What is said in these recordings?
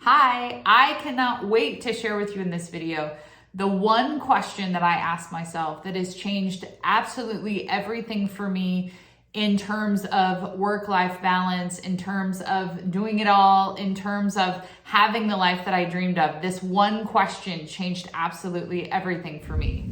Hi, I cannot wait to share with you in this video the one question that I asked myself that has changed absolutely everything for me in terms of work-life balance, in terms of doing it all, in terms of having the life that I dreamed of. This one question changed absolutely everything for me.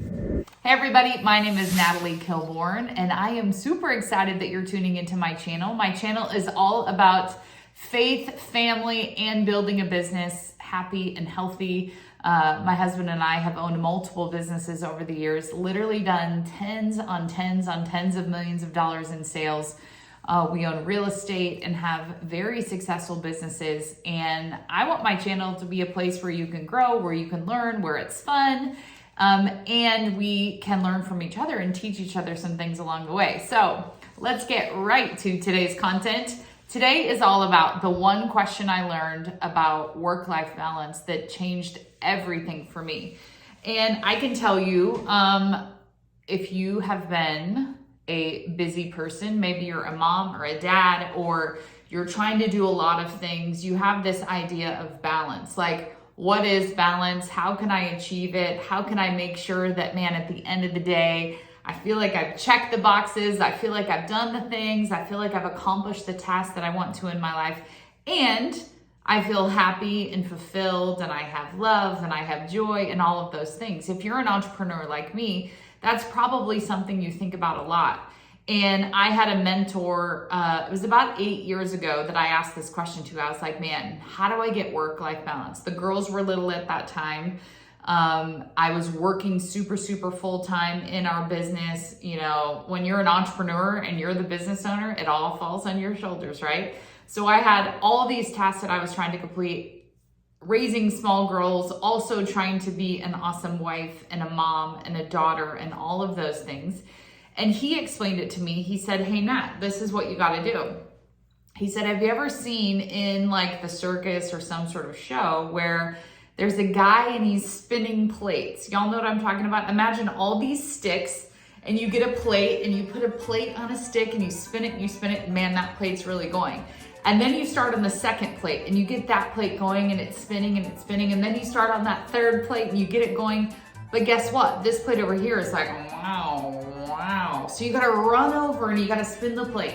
Hey everybody, my name is Natalie Kilborn and I am super excited that you're tuning into my channel. My channel is all about faith, family, and building a business, happy and healthy. My husband and I have owned multiple businesses over the years, literally done tens of millions of dollars in sales. We own real estate and have very successful businesses. And I want my channel to be a place where you can grow, where you can learn, where it's fun, and we can learn from each other and teach each other some things along the way. So let's get right to today's content. Today is all about the one question I learned about work-life balance that changed everything for me. And I can tell you, if you have been a busy person, maybe you're a mom or a dad, or you're trying to do a lot of things, you have this idea of balance. Like, what is balance? How can I achieve it? How can I make sure that, man, at the end of the day, I feel like I've checked the boxes. I feel like I've done the things. I feel like I've accomplished the tasks that I want to in my life. And I feel happy and fulfilled, and I have love and I have joy and all of those things. If you're an entrepreneur like me, that's probably something you think about a lot. And I had a mentor, it was about 8 years ago that I asked this question to. I was like, man, how do I get work-life balance? The girls were little at that time. I was working super full-time in our business. You know, when you're an entrepreneur and you're the business owner, it all falls on your shoulders, right? So I had all these tasks that I was trying to complete, raising small girls, also trying to be an awesome wife and a mom and a daughter and all of those things. And he explained it to me. He said, hey Nat, this is what you got to do. He said, have you ever seen in like the circus or some sort of show where there's a guy and he's spinning plates? Y'all know what I'm talking about? Imagine all these sticks and you get a plate and you put a plate on a stick and you spin it, and man, that plate's really going. And then you start on the second plate and you get that plate going and it's spinning. And then you start on that third plate and you get it going. But guess what? This plate over here is like, wow. So you gotta run over and you gotta spin the plate.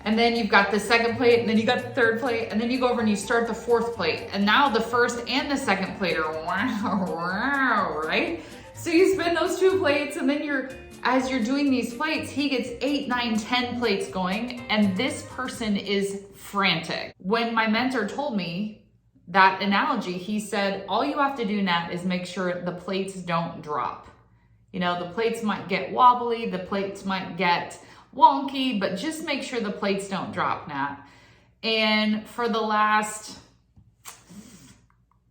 And then you've got the second plate, and then you got the third plate, and then you go over and you start the fourth plate. And now the first and the second plate are wow, right? So you spin those two plates, and then as you're doing these plates, he gets 8, 9, 10 plates going, and this person is frantic. When my mentor told me that analogy, he said, all you have to do, Nat, is make sure the plates don't drop. You know, the plates might get wobbly, the plates might get wonky, but just make sure the plates don't drop, Nat. And for the last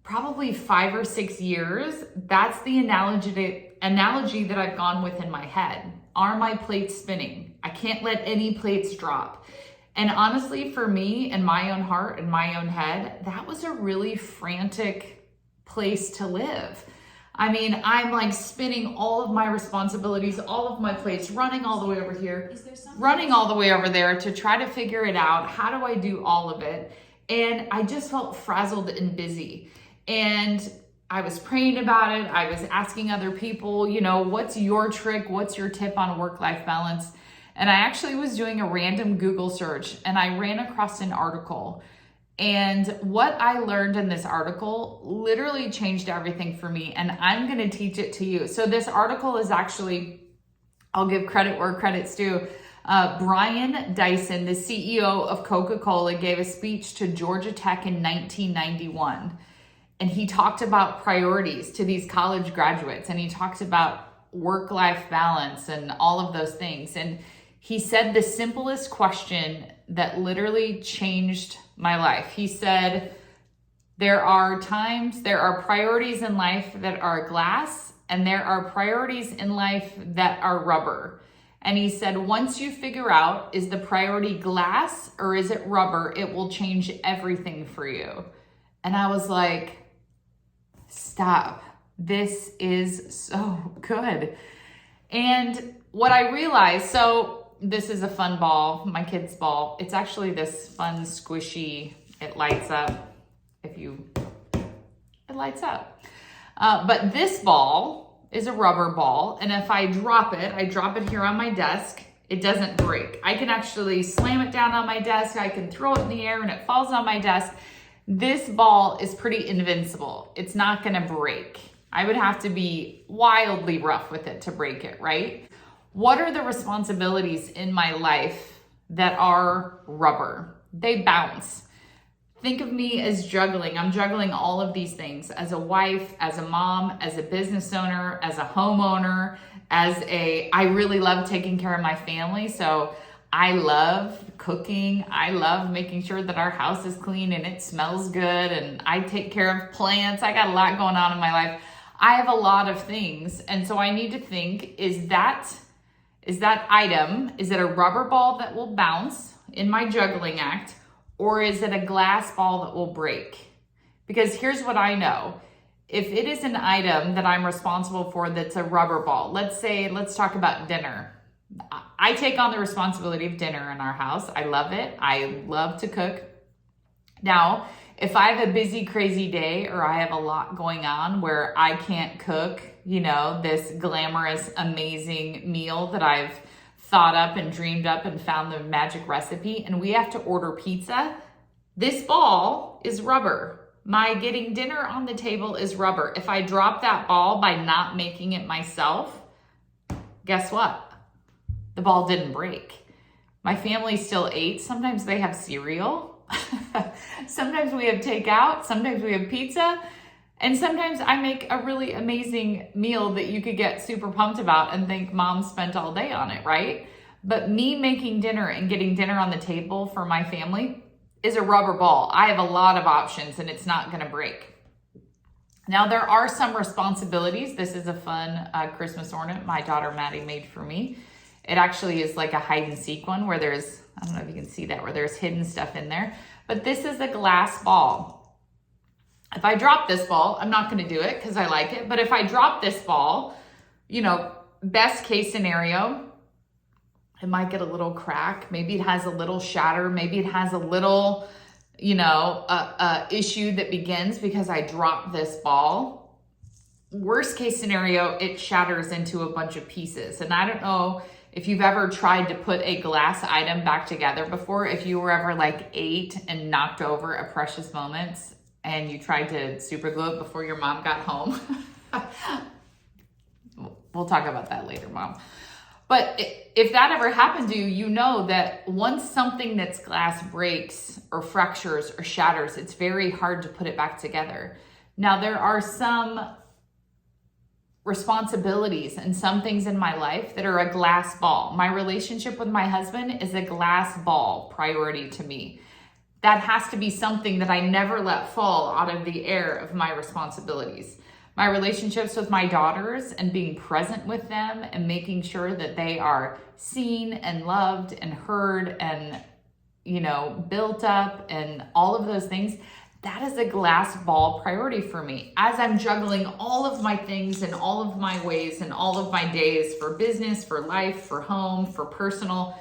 probably 5 or 6 years, that's the analogy that I've gone with in my head. Are my plates spinning? I can't let any plates drop. And honestly, for me, in my own heart and my own head, that was a really frantic place to live. I mean, I'm like spinning all of my responsibilities, all of my plates, running all the way over here, running all the way over there to try to figure it out. How do I do all of it? And I just felt frazzled and busy. And I was praying about it. I was asking other people, you know, what's your trick? What's your tip on work-life balance? And I actually was doing a random Google search and I ran across an article. And what I learned in this article literally changed everything for me, and I'm gonna teach it to you. So this article is actually, I'll give credit where credit's due. Brian Dyson, the CEO of Coca-Cola, gave a speech to Georgia Tech in 1991. And he talked about priorities to these college graduates, and he talked about work-life balance and all of those things. And he said the simplest question that literally changed my life. He said, there are priorities in life that are glass, and there are priorities in life that are rubber. And he said, once you figure out, is the priority glass or is it rubber, it will change everything for you. And I was like, stop. This is so good. And what I realized, so this is a fun ball, my kid's ball. It's actually this fun, squishy, it lights up if you lights up. But this ball is a rubber ball. And if I drop it here on my desk, it doesn't break. I can actually slam it down on my desk. I can throw it in the air and it falls on my desk. This ball is pretty invincible. It's not gonna break. I would have to be wildly rough with it to break it, right? What are the responsibilities in my life that are rubber? They bounce. Think of me as juggling. I'm juggling all of these things as a wife, as a mom, as a business owner, as a homeowner, I really love taking care of my family. So I love cooking. I love making sure that our house is clean and it smells good. And I take care of plants. I got a lot going on in my life. I have a lot of things. And so I need to think, is that item, is it a rubber ball that will bounce in my juggling act? Or is it a glass ball that will break? Because here's what I know. If it is an item that I'm responsible for that's a rubber ball, let's talk about dinner. I take on the responsibility of dinner in our house. I love it. I love to cook. Now, if I have a busy, crazy day or I have a lot going on where I can't cook, this glamorous, amazing meal that I've thought up and dreamed up and found the magic recipe, and we have to order pizza, this ball is rubber. My getting dinner on the table is rubber. If I drop that ball by not making it myself, guess what? The ball didn't break. My family still ate. Sometimes they have cereal. Sometimes we have takeout. Sometimes we have pizza. And sometimes I make a really amazing meal that you could get super pumped about and think mom spent all day on it, right? But me making dinner and getting dinner on the table for my family is a rubber ball. I have a lot of options and it's not gonna break. Now there are some responsibilities. This is a fun Christmas ornament my daughter Maddie made for me. It actually is like a hide and seek one where there's, I don't know if you can see that, where there's hidden stuff in there. But this is a glass ball. If I drop this ball, I'm not gonna do it because I like it, but if I drop this ball, best case scenario, it might get a little crack. Maybe it has a little shatter. Maybe it has a little, issue that begins because I dropped this ball. Worst case scenario, it shatters into a bunch of pieces. And I don't know if you've ever tried to put a glass item back together before, if you were ever like ate and knocked over a precious moment and you tried to super glue it before your mom got home. We'll talk about that later, Mom. But if that ever happened to you, you know that once something that's glass breaks or fractures or shatters, it's very hard to put it back together. Now, there are some responsibilities and some things in my life that are a glass ball. My relationship with my husband is a glass ball priority to me. That has to be something that I never let fall out of the air of my responsibilities. My relationships with my daughters and being present with them and making sure that they are seen and loved and heard and, built up and all of those things, that is a glass ball priority for me. As I'm juggling all of my things and all of my ways and all of my days for business, for life, for home, for personal,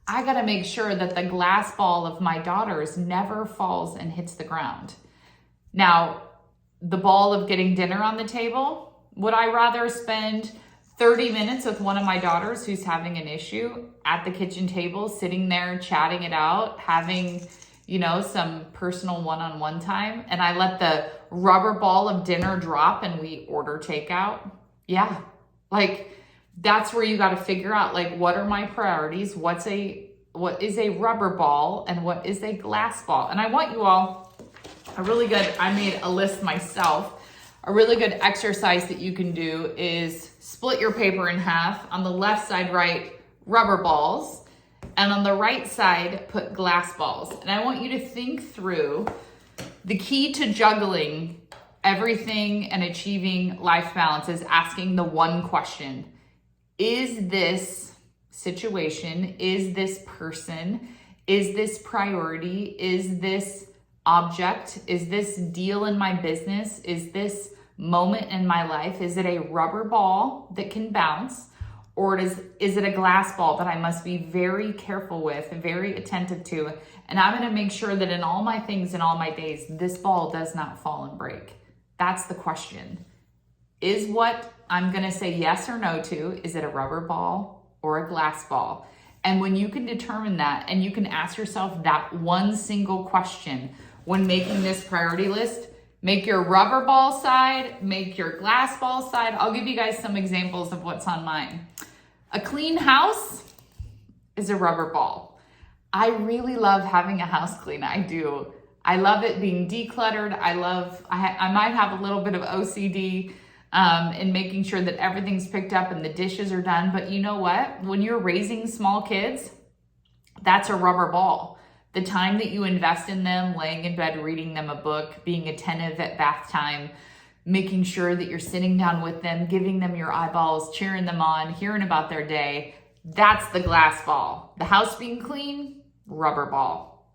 I got to make sure that the glass ball of my daughters never falls and hits the ground. Now, the ball of getting dinner on the table, would I rather spend 30 minutes with one of my daughters who's having an issue at the kitchen table, sitting there, chatting it out, having, some personal one-on-one time, and I let the rubber ball of dinner drop and we order takeout? Yeah, that's where you got to figure out, what are my priorities? What is a rubber ball and what is a glass ball? And I want you all, I made a list myself. A really good exercise that you can do is split your paper in half. On the left side, write rubber balls. And on the right side, put glass balls. And I want you to think through the key to juggling everything and achieving life balance is asking the one question. Is this situation, is this person, is this priority, is this object, is this deal in my business, is this moment in my life, is it a rubber ball that can bounce, or is it a glass ball that I must be very careful with, very attentive to, and I'm going to make sure that in all my things, in all my days, this ball does not fall and break. That's the question. Is what I'm gonna say yes or no to, is it a rubber ball or a glass ball? And when you can determine that, and you can ask yourself that one single question when making this priority list, make your rubber ball side, make your glass ball side. I'll give you guys some examples of what's on mine. A clean house is a rubber ball. I really love having a house clean. I do. I love it being decluttered. I might have a little bit of OCD in making sure that everything's picked up and the dishes are done. But you know what? When you're raising small kids, that's a rubber ball. The time that you invest in them, laying in bed, reading them a book, being attentive at bath time, making sure that you're sitting down with them, giving them your eyeballs, cheering them on, hearing about their day, that's the glass ball. The house being clean, rubber ball.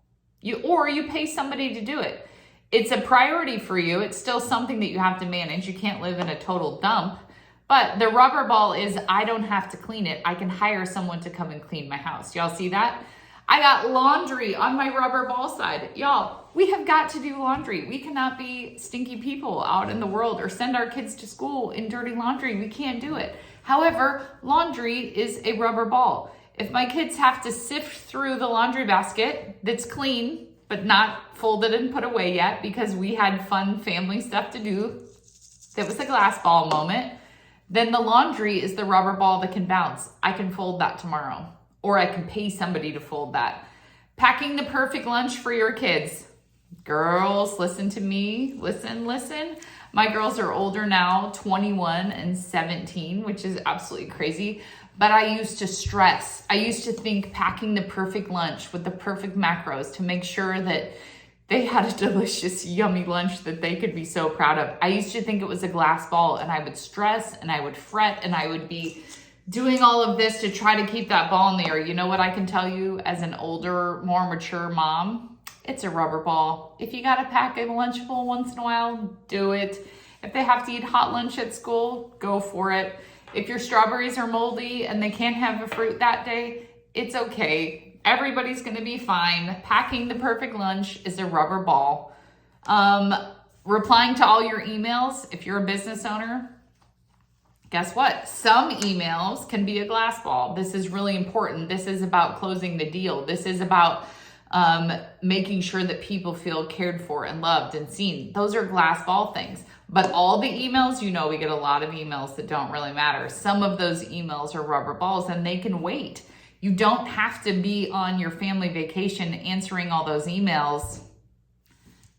Or you pay somebody to do it. It's a priority for you. It's still something that you have to manage. You can't live in a total dump. But the rubber ball is, I don't have to clean it. I can hire someone to come and clean my house. Y'all see that? I got laundry on my rubber ball side. Y'all, we have got to do laundry. We cannot be stinky people out in the world or send our kids to school in dirty laundry. We can't do it. However, laundry is a rubber ball. If my kids have to sift through the laundry basket that's clean, but not folded and put away yet because we had fun family stuff to do, that was a glass ball moment, then the laundry is the rubber ball that can bounce. I can fold that tomorrow, or I can pay somebody to fold that. Packing the perfect lunch for your kids. Girls, listen to me. Listen. My girls are older now, 21 and 17, which is absolutely crazy. But I used to stress. I used to think packing the perfect lunch with the perfect macros to make sure that they had a delicious, yummy lunch that they could be so proud of. I used to think it was a glass ball, and I would stress and I would fret and I would be doing all of this to try to keep that ball in the air. You know what I can tell you as an older, more mature mom? It's a rubber ball. If you gotta pack a Lunchable once in a while, do it. If they have to eat hot lunch at school, go for it. If your strawberries are moldy and they can't have a fruit that day, it's okay. Everybody's gonna be fine. Packing the perfect lunch is a rubber ball. Replying to all your emails, if you're a business owner, guess what? Some emails can be a glass ball. This is really important. This is about closing the deal. This is about making sure that people feel cared for and loved and seen. Those are glass ball things. But all the emails, you know, we get a lot of emails that don't really matter. Some of those emails are rubber balls and they can wait. You don't have to be on your family vacation answering all those emails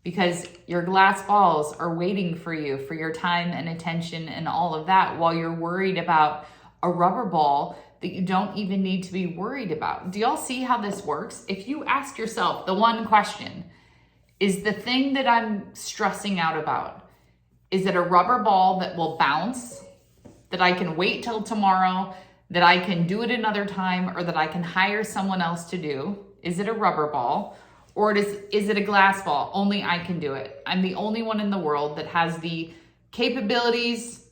because your glass balls are waiting for you for your time and attention and all of that while you're worried about a rubber ball that you don't even need to be worried about. Do y'all see how this works? If you ask yourself the one question, is the thing that I'm stressing out about, is it a rubber ball that will bounce, that I can wait till tomorrow, that I can do it another time, or that I can hire someone else to do? Is it a rubber ball? Or is it a glass ball? Only I can do it. I'm the only one in the world that has the capabilities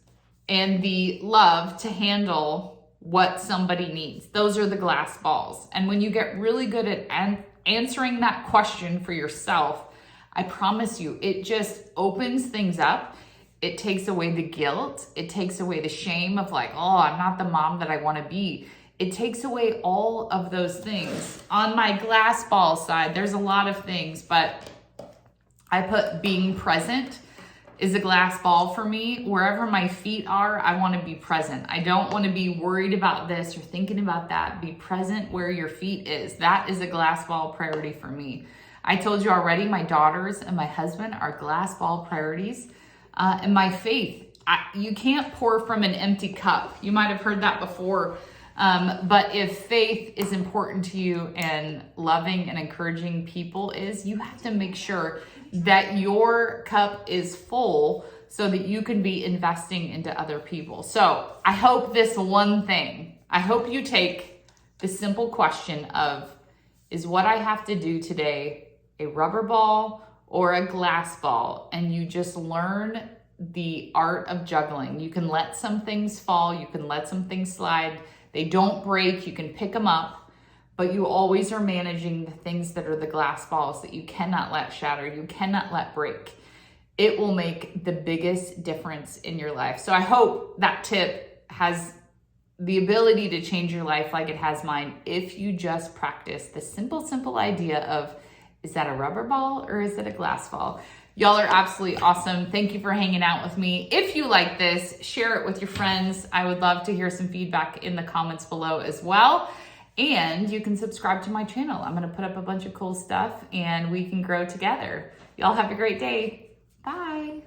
and the love to handle what somebody needs. Those are the glass balls. And when you get really good at answering that question for yourself, I promise you, it just opens things up. It takes away the guilt. It takes away the shame of like, oh, I'm not the mom that I want to be. It takes away all of those things. On my glass ball side, there's a lot of things, but I put being present is a glass ball for me. Wherever my feet are, I want to be present. I don't want to be worried about this or thinking about that. Be present where your feet is. That is a glass ball priority for me. I told you already, my daughters and my husband are glass ball priorities. And my faith, you can't pour from an empty cup. You might have heard that before. But if faith is important to you and loving and encouraging people is, you have to make sure that your cup is full so that you can be investing into other people. So I hope this one thing, I hope you take the simple question of, is what I have to do today a rubber ball or a glass ball? And you just learn the art of juggling. You can let some things fall. You can let some things slide. They don't break. You can pick them up, but you always are managing the things that are the glass balls that you cannot let shatter. You cannot let break. it will make the biggest difference in your life. So I hope that tip has the ability to change your life like it has mine if you just practice the simple idea of, is that a rubber ball or is it a glass ball? Y'all are absolutely awesome. Thank you for hanging out with me. If you like this, share it with your friends. I would love to hear some feedback in the comments below as well. And you can subscribe to my channel. I'm gonna put up a bunch of cool stuff and we can grow together. Y'all have a great day. Bye.